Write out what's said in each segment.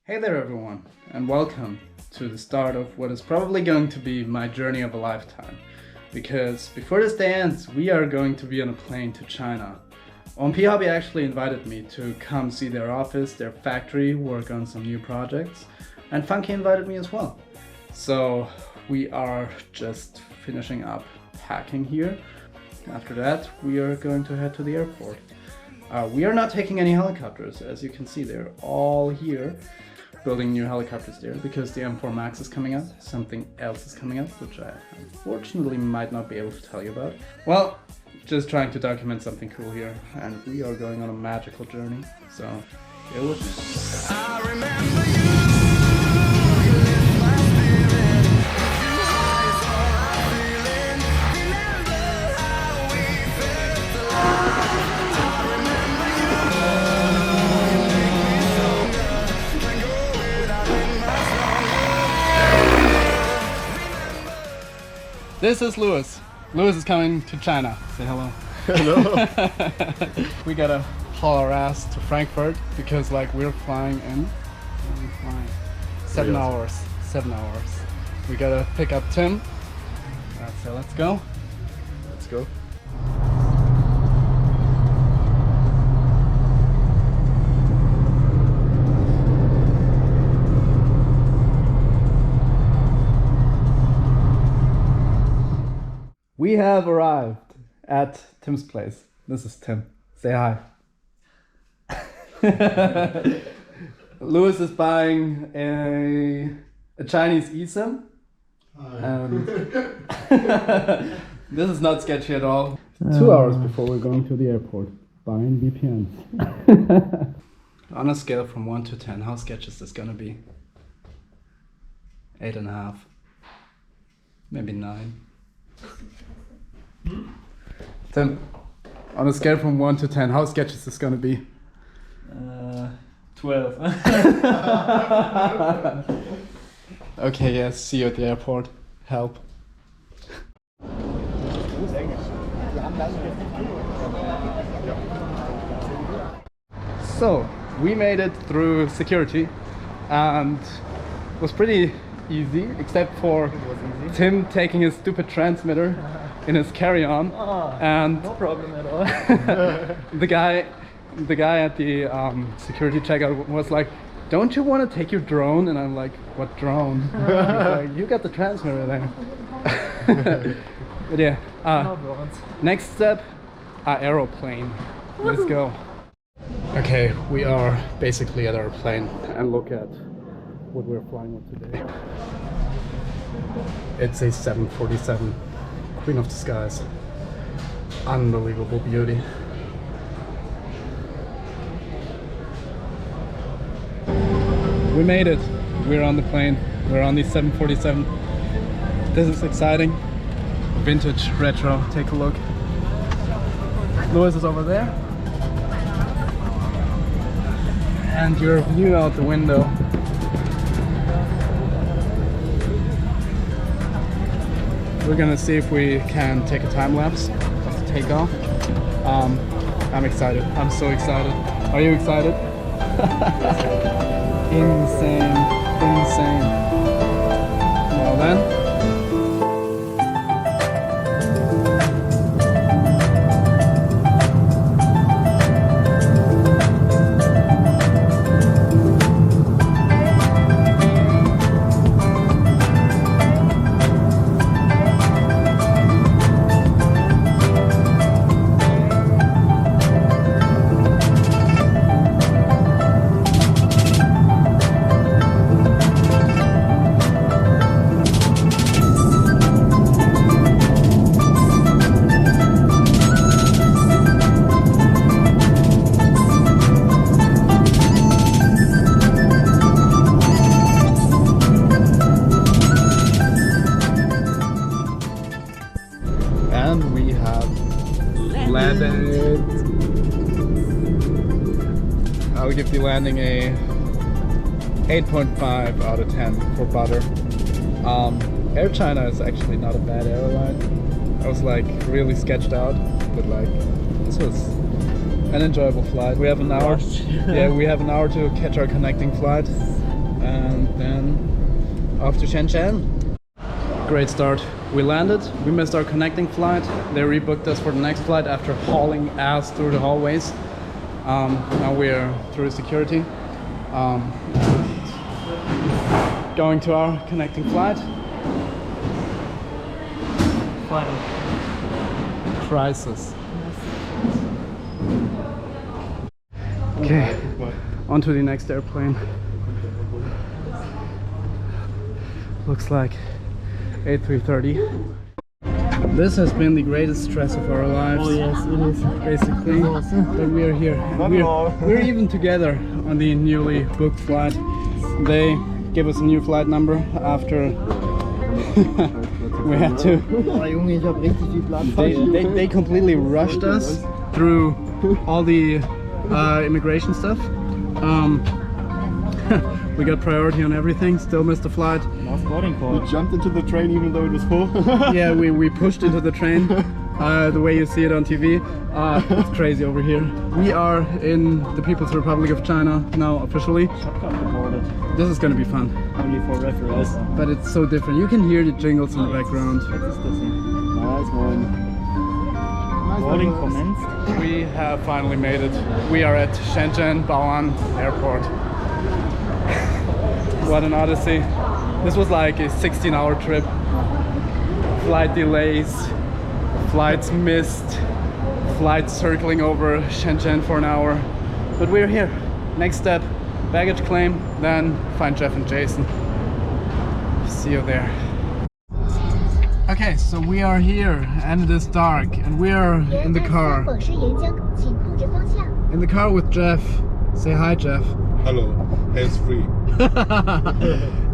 Hey there everyone, and welcome to the start of what is probably going to be my journey of a lifetime. Because before this day ends, we are going to be on a plane to China. OMPHOBBY actually invited me to come see their office, their factory, work on some new projects, and Funky invited me as well. So we are just finishing up packing here. After that, we are going to head to the airport. We are not taking any helicopters, as you can see, they're all here. Building new helicopters there because the M4 Max is coming out, something else is coming out, which I unfortunately might not be able to tell you about. Well, just trying to document something cool here, and we are going on a magical journey, so bear with me. I remember you. This is Louis. Louis is coming to China. Say hello. Hello. We gotta haul our ass to Frankfurt because we're flying in 7 hours. 7 hours. We gotta pick up Tim. So let's go. Let's go. We have arrived at Tim's place. This is Tim. Say hi. Louis is buying a Chinese eSIM. This is not sketchy at all. 2 hours before we're going to the airport. Buying VPNs. On a scale from 1 to 10, how sketchy is this gonna be? 8.5. Maybe 9. Tim, on a scale from 1 to 10, how sketchy is this gonna be? 12. Okay, yes, see you at the airport. Help. So, we made it through security and it was pretty easy, except for Tim taking his stupid transmitter in his carry-on, and no problem at all. the guy at the security checkout was like, "Don't you want to take your drone?" And I'm like, "What drone?" He's like, "You got the transmitter there." But yeah, No drones. next step, our aeroplane. Let's go. Okay, we are basically at our plane, and look at what we're flying with today. It's a 747, Queen of the Skies. Unbelievable beauty. We made it. We're on the plane. We're on the 747. This is exciting. Vintage, retro. Take a look. Louis is over there. And your view out the window. We're gonna see if we can take a time lapse of the takeoff. I'm excited. I'm so excited. Are you excited? Insane. Insane. Well then. And we have landed. I'll give the landing a 8.5 out of 10 for butter. Air China is actually not a bad airline. I was really sketched out, but this was an enjoyable flight. We have an hour. Yeah, we have an hour to catch our connecting flight. and then off to Shenzhen. Great start. We landed, we missed our connecting flight. They rebooked us for the next flight after hauling ass through the hallways. Now we're through security. Going to our connecting flight. Crisis. Okay, on to the next airplane. Looks like A330. This has been the greatest stress of our lives. Oh yes, it is. Basically, but we are here. And we're even together on the newly booked flight. They gave us a new flight number after we had to. They completely rushed us through all the immigration stuff. We got priority on everything, still missed the flight. Last boarding call. You jumped into the train even though it was full? Yeah, we pushed into the train, the way you see it on TV. It's crazy over here. We are in the People's Republic of China now officially. Shotgun recorded. This is gonna be fun. Only for reference. But it's so different. You can hear the jingles in the background. What is this? Nice one. Boarding commenced. We have finally made it. We are at Shenzhen Bao'an Airport. What an odyssey. This was like a 16-hour trip. Flight delays, flights missed, flights circling over Shenzhen for an hour. But we're here. Next step, baggage claim, then find Jeff and Jason. See you there. Okay, so we are here and it is dark and we are in the car. In the car with Jeff. Say hi, Jeff. Hello, hands free.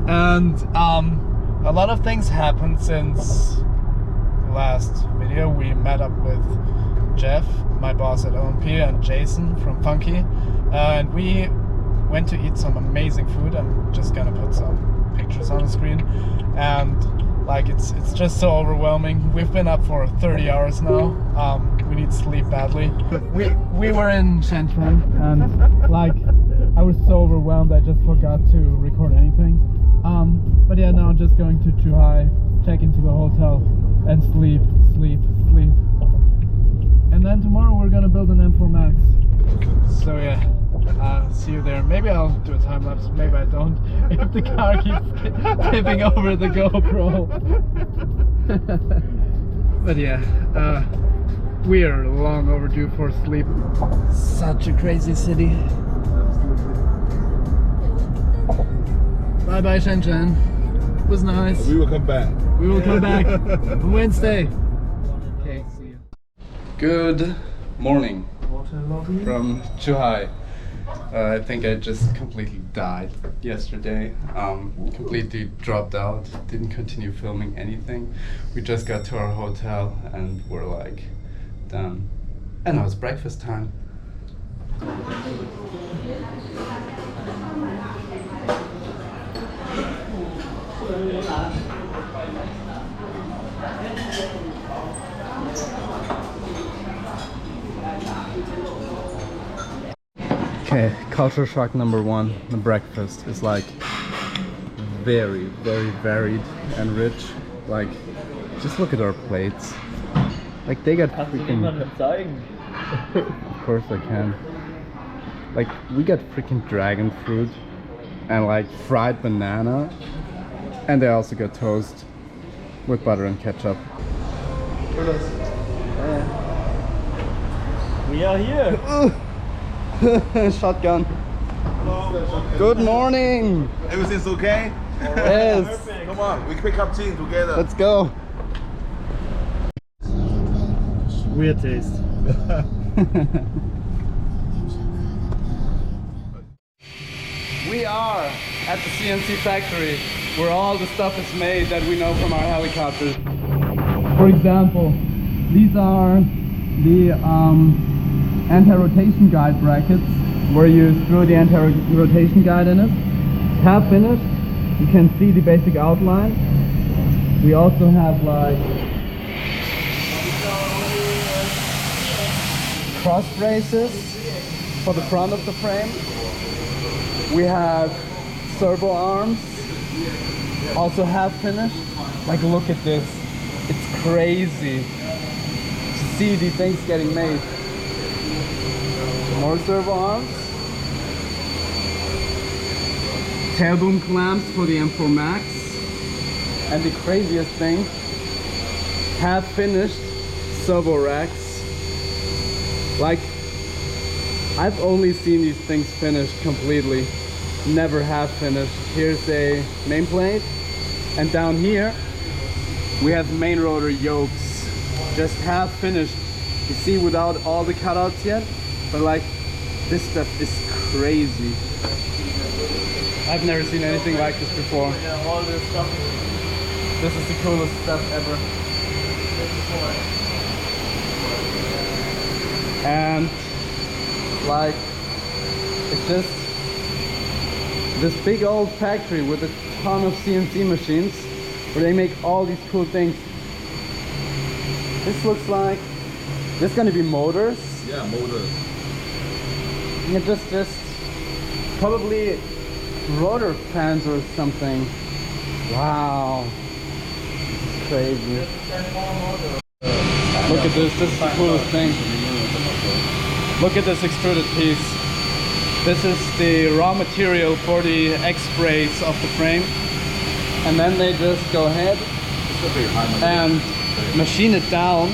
And a lot of things happened since the last video. We met up with Jeff, my boss at OMP, and Jason from Funky, and we went to eat some amazing food. I'm just gonna put some pictures on the screen, and like it's just so overwhelming. We've been up for 30 hours now. We need sleep badly. We were in Shenzhen and like I was so overwhelmed I just forgot to record anything. But yeah, now I'm just going to Zhuhai, check into the hotel and sleep. And then tomorrow we're gonna build an M4 Max. So yeah, see you there. Maybe I'll do a time lapse, maybe I don't. If the car keeps tipping over the GoPro. But yeah, we are long overdue for sleep. Such a crazy city. Bye bye Shenzhen. It was nice. We will come back. We will come back on Wednesday. Okay, see you. Good morning from Zhuhai. I think I just completely died yesterday. Completely dropped out. Didn't continue filming anything. We just got to our hotel and we're like done. And now it's breakfast time. Okay, culture shock number one. The breakfast is like very varied and rich. Like, just look at our plates. Like they got freaking... Of course I can. Like, we got freaking dragon fruit and like fried banana, and they also got toast with butter and ketchup. We are here. Shotgun. Good morning. Everything's okay? Yes. Come on, we pick up team together. Let's go. Weird taste. We are at the CNC factory where all the stuff is made that we know from our helicopters. For example, these are the anti-rotation guide brackets where you screw the anti-rotation guide in it. Half finished, you can see the basic outline. We also have like cross braces for the front of the frame. We have servo arms, also half finished. Like, look at this. It's crazy to see these things getting made. More servo arms. Tailboom clamps for the M4 Max. And the craziest thing, half finished servo racks. Like, I've only seen these things finished completely, never half finished. Here's a main plate, and down here we have main rotor yokes, just half finished. You see, without all the cutouts yet, but like, this stuff is crazy. I've never seen anything like this before. Yeah, all this stuff. This is the coolest stuff ever. And like, it's just this big old factory with a ton of CNC machines where they make all these cool things. This looks like there's gonna be motors. Yeah, motors. And just probably rotor fans or something. Wow, this is crazy. Look at this. This is the coolest thing. Look at this extruded piece. This is the raw material for the X-brace of the frame. And then they just go ahead and machine it down.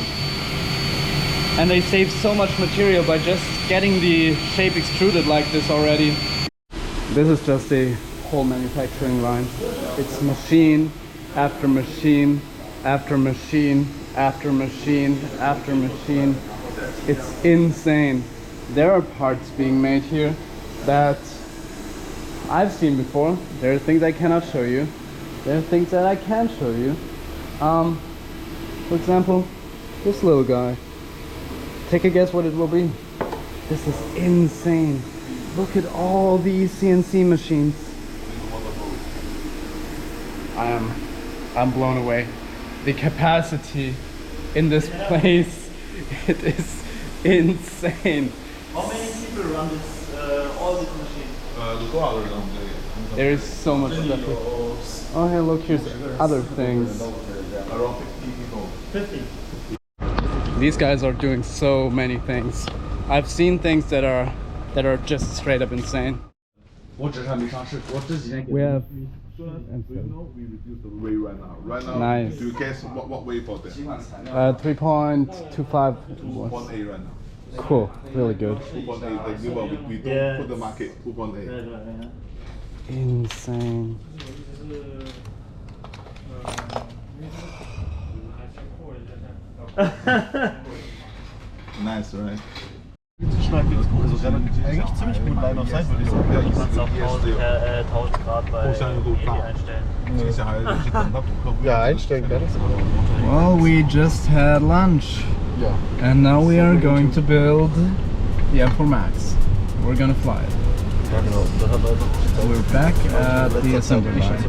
And they save so much material by just getting the shape extruded like this already. This is just a whole manufacturing line. It's machine after machine after machine after machine after machine. It's insane. There are parts being made here that I've seen before. There are things I cannot show you. There are things that I can show you. For example, this little guy. Take a guess what it will be. This is insane. Look at all these CNC machines. I'm blown away. The capacity in this place, it is insane. How many people run this, all these machines? There is so much stuff here. Oh, hey, look, here's other things. Around 50 people. 50. These guys are doing so many things. I've seen things that are just straight up insane. We have Do you know we reduce the weight right now? Right now, Nice. do you guess what weight for that? 3.25. 2.8 right now. Cool, really good. 2.8, the new one, we don't Yeah. put the market 2.8. Insane. Nice, right? Also eigentlich ziemlich gut Line of Sight, würde ich sagen. Du kannst auf 1000 Grad bei ED einstellen. Ja, einstellen kann ich. Well, we just had lunch. Ja. And now we are going to build the M4 Max. We're gonna fly it. Ja, genau. So we're back at the assembly line.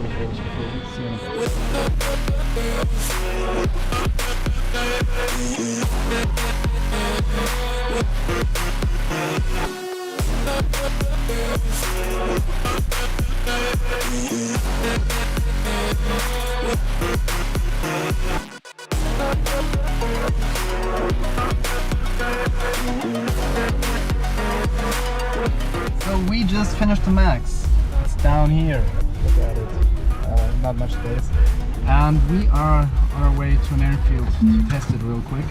So we just finished the Max. It's down here. Look at it. Not much space. And we are on our way to an airfield to test it real quick.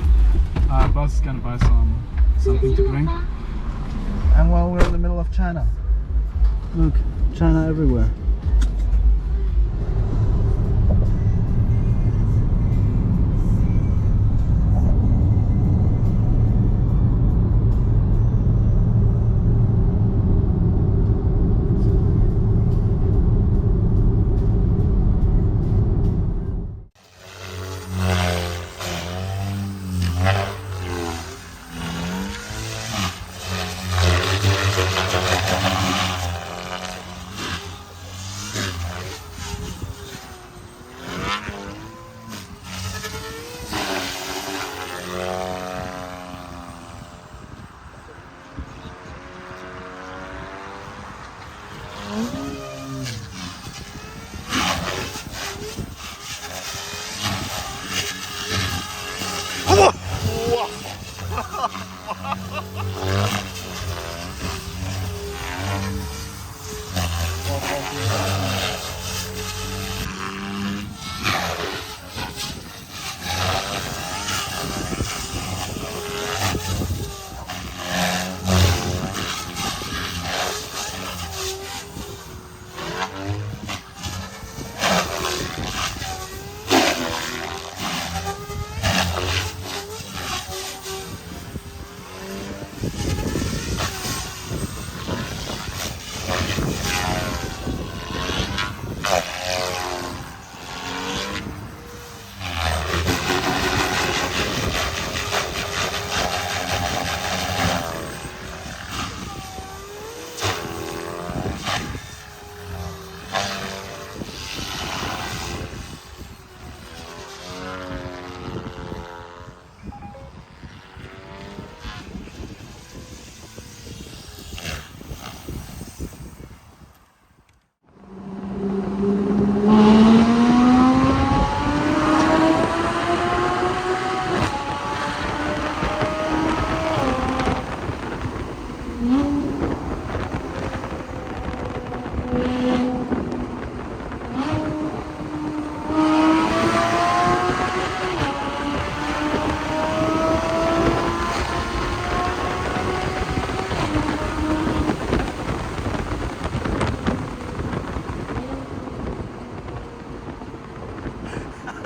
Boss is gonna buy something to drink. And while we're in the middle of China. Look, China everywhere.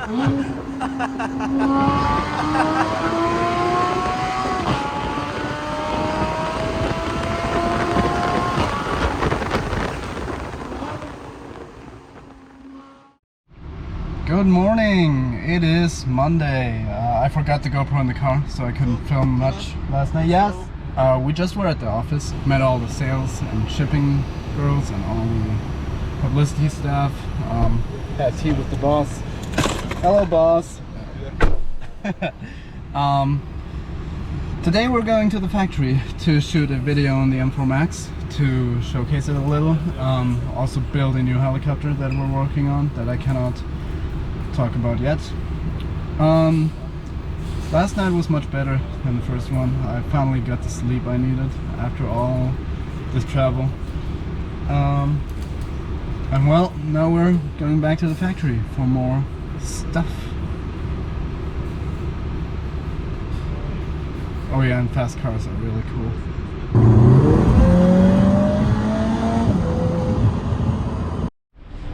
Good morning! It is Monday. I forgot the GoPro in the car, so I couldn't film much last night. Yes? We just were at the office, met all the sales and shipping girls and all the publicity staff. Had tea with the boss. Hello, boss! Today we're going to the factory to shoot a video on the M4 Max to showcase it a little. Also build a new helicopter that we're working on that I cannot talk about yet. Last night was much better than the first one. I finally got the sleep I needed after all this travel. And well, now we're going back to the factory for more stuff. Oh yeah, and fast cars are really cool.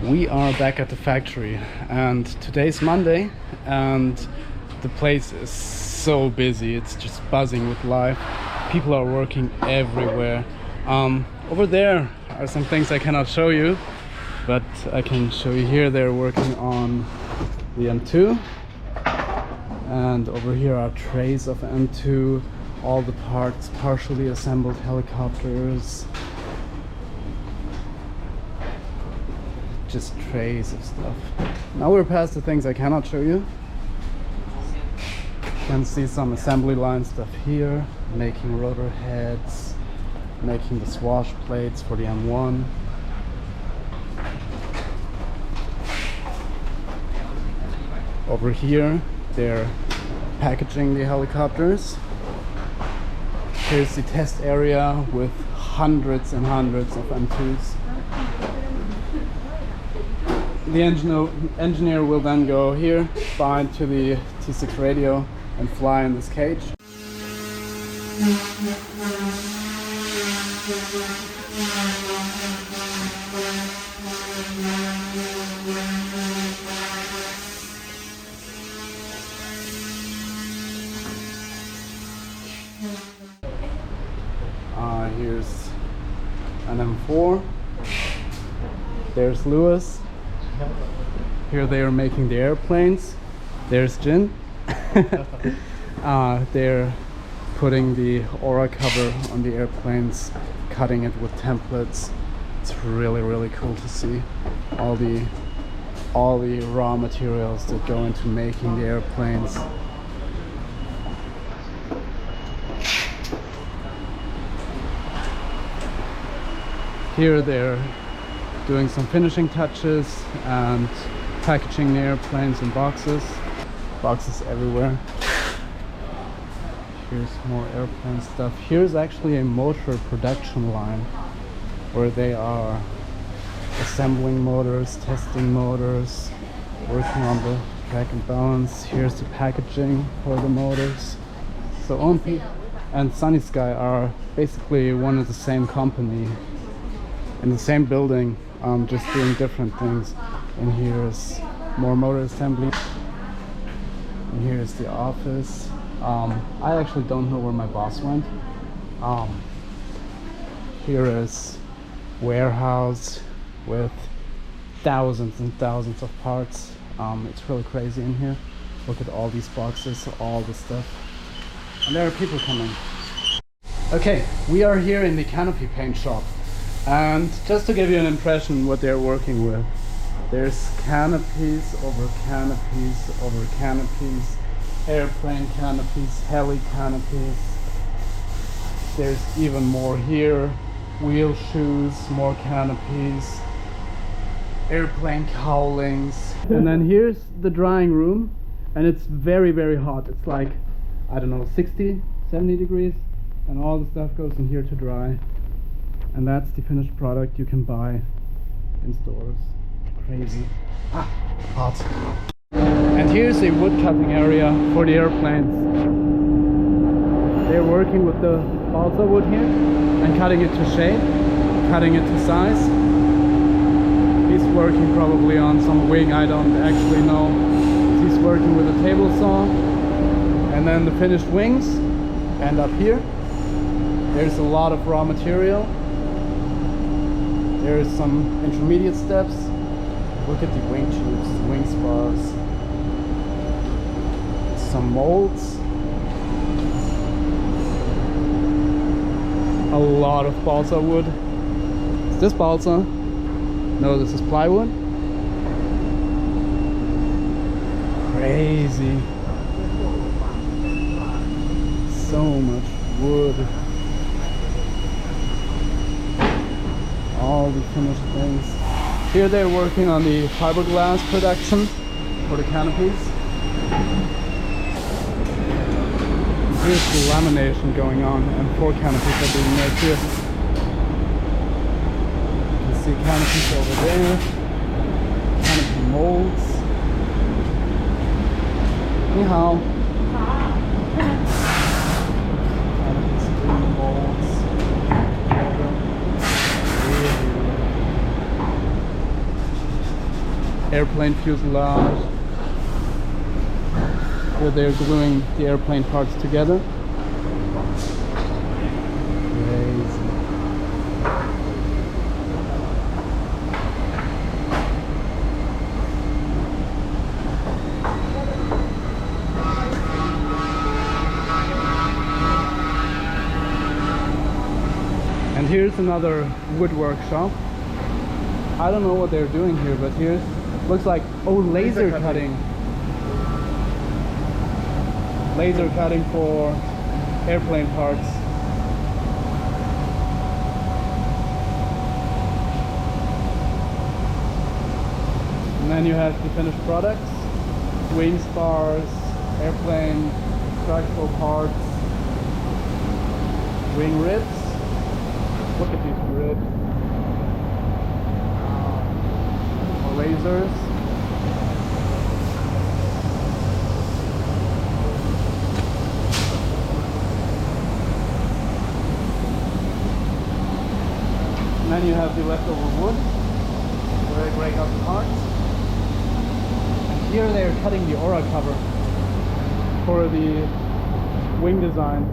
We are back at the factory and today's Monday and the place is so busy. It's just buzzing with life. People are working everywhere. Over there are some things I cannot show you, but I can show you here. They're working on the M2, and over here are trays of M2, all the parts, partially assembled helicopters, just trays of stuff. Now we're past the things I cannot show you. You can see some assembly line stuff here, making rotor heads, making the swash plates for the M1. Over here they're packaging the helicopters. Here's the test area with hundreds and hundreds of M2s. The engineer will then go here, bind to the T6 radio and fly in this cage. Here's an M4. There's Lewis. Here they are making the airplanes. There's Jin. They're putting the aura cover on the airplanes, cutting it with templates. It's really, really cool to see all the raw materials that go into making the airplanes. Here they're doing some finishing touches and packaging the airplanes in boxes. Boxes everywhere. Here's more airplane stuff. Here's actually a motor production line where they are assembling motors, testing motors, working on the track and balance. Here's the packaging for the motors. So OMPHOBBY and SUNNYSKY are basically one of the same company in the same building, just doing different things. And here's more motor assembly. And here's the office. I actually don't know where my boss went. Here is warehouse with thousands and thousands of parts. It's really crazy in here. Look at all these boxes, all the stuff. And there are people coming. Okay, we are here in the canopy paint shop. And just to give you an impression what they're working with, there's canopies over canopies over canopies, airplane canopies, heli canopies. There's even more here, wheel shoes, more canopies, airplane cowlings. And then here's the drying room, and it's very, very hot. It's like, I don't know, 60, 70 degrees, and all the stuff goes in here to dry. And that's the finished product you can buy in stores. Crazy. Hot. And here's a wood cutting area for the airplanes. They're working with the balsa wood here and cutting it to shape, cutting it to size. He's working probably on some wing, I don't actually know. he's working with a table saw. And then the finished wings end up here. There's a lot of raw material. There's some intermediate steps. Look at the wing tubes, wing spars. Some molds. A lot of balsa wood. Is this balsa? No, this is plywood. Crazy. So much wood. All the finished things. Here they're working on the fiberglass production for the canopies. Here's the lamination going on, and 4 canopies are being made here. You can see canopies over there, canopy molds. Ni hao. Canopies, green molds. Airplane fuselage. Here they're gluing the airplane parts together. Crazy. And here's another wood workshop. I don't know what they're doing here, but here looks like, oh, laser cutting. Laser cutting for airplane parts. And then you have the finished products, wing spars, airplane structural parts, wing ribs. Look at these ribs. Lasers. And then you have the leftover wood where they break up the parts. And here they are cutting the aura cover for the wing design.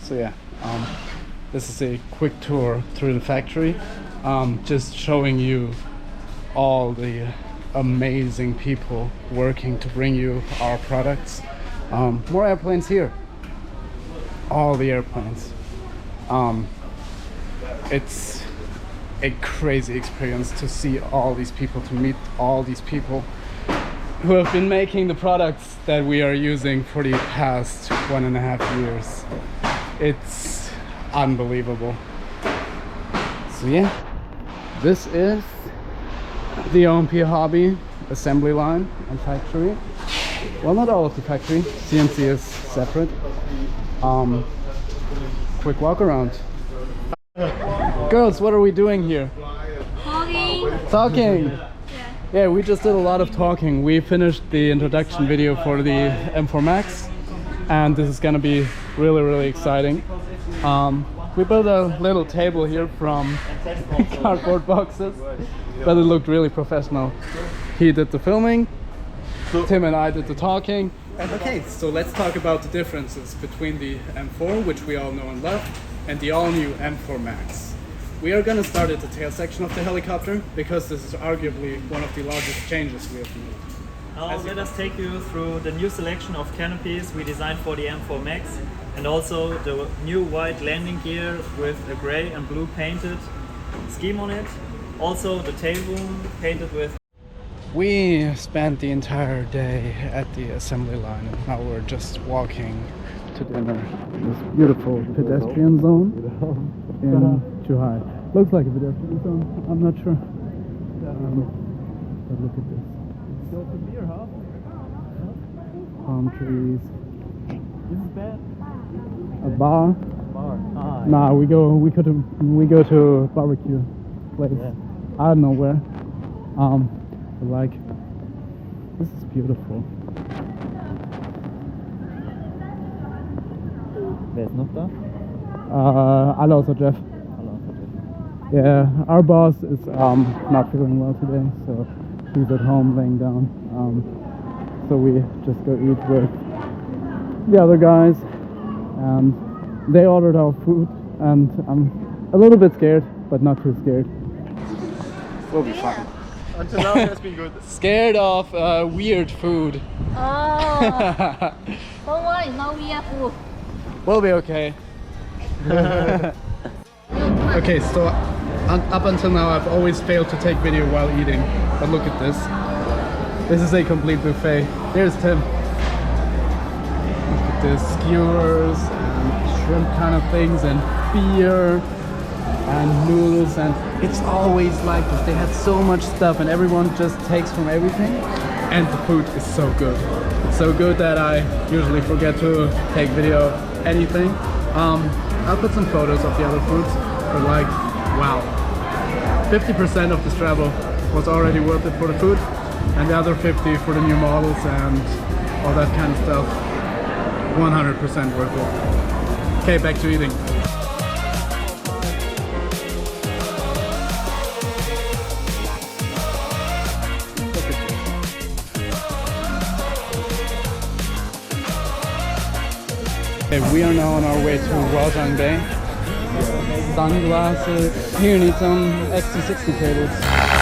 So yeah, this is a quick tour through the factory, just showing you all the amazing people working to bring you our products. More airplanes here. All the airplanes. It's a crazy experience to see all these people, to meet all these people who have been making the products that we are using for the past 1.5 years. It's unbelievable. So yeah, this is the OMPHOBBY assembly line and factory. Well, not all of the factory. CNC is separate. Quick walk around. Girls, what are we doing here? Talking. Yeah, we just did a lot of talking. We finished the introduction video for the M4 Max, and this is gonna be really exciting. We built a little table here from cardboard boxes, but it looked really professional. He did the filming, Tim and I did the talking. Okay, so let's talk about the differences between the M4, which we all know and love, and the all-new M4 Max. We are gonna start at the tail section of the helicopter, because this is arguably one of the largest changes we have made. Now let us take you through the new selection of canopies we designed for the M4 Max, and also the new white landing gear with a grey and blue painted scheme on it. Also the tail boom painted with. We spent the entire day at the assembly line, and now we're just walking to dinner in this beautiful pedestrian zone in Zhuhai. Looks like a pedestrian zone, I'm not sure. But look at this. Palm trees. This is bad. A bar? Ah, Nah, we go to a barbecue place. Yeah. I don't know where. But like, this is beautiful. Wer ist noch da? Alle außer Jeff. Hallo. Yeah, our boss is not feeling well today, so he's at home laying down. So we just go eat with the other guys, and they ordered our food, and I'm a little bit scared, but not too scared. We'll be fine. Until now it has been good. Scared of weird food. Oh, don't worry, no weird food. We'll be okay. Okay, so up until now I've always failed to take video while eating, but look at this. This is a complete buffet. Here's Tim. Look at this, skewers and shrimp kind of things, and beer and noodles, and it's always like this. They had so much stuff and everyone just takes from everything, and the food is so good. It's so good that I usually forget to take video of anything. I'll put some photos of the other foods, but like, wow. 50% of this travel was already worth it for the food, and the other 50 for the new models and all that kind of stuff. 100% worth it. Okay, back to eating. Okay, we are now on our way to Huajiang Bay. Sunglasses. Here, you need some XT60 cables.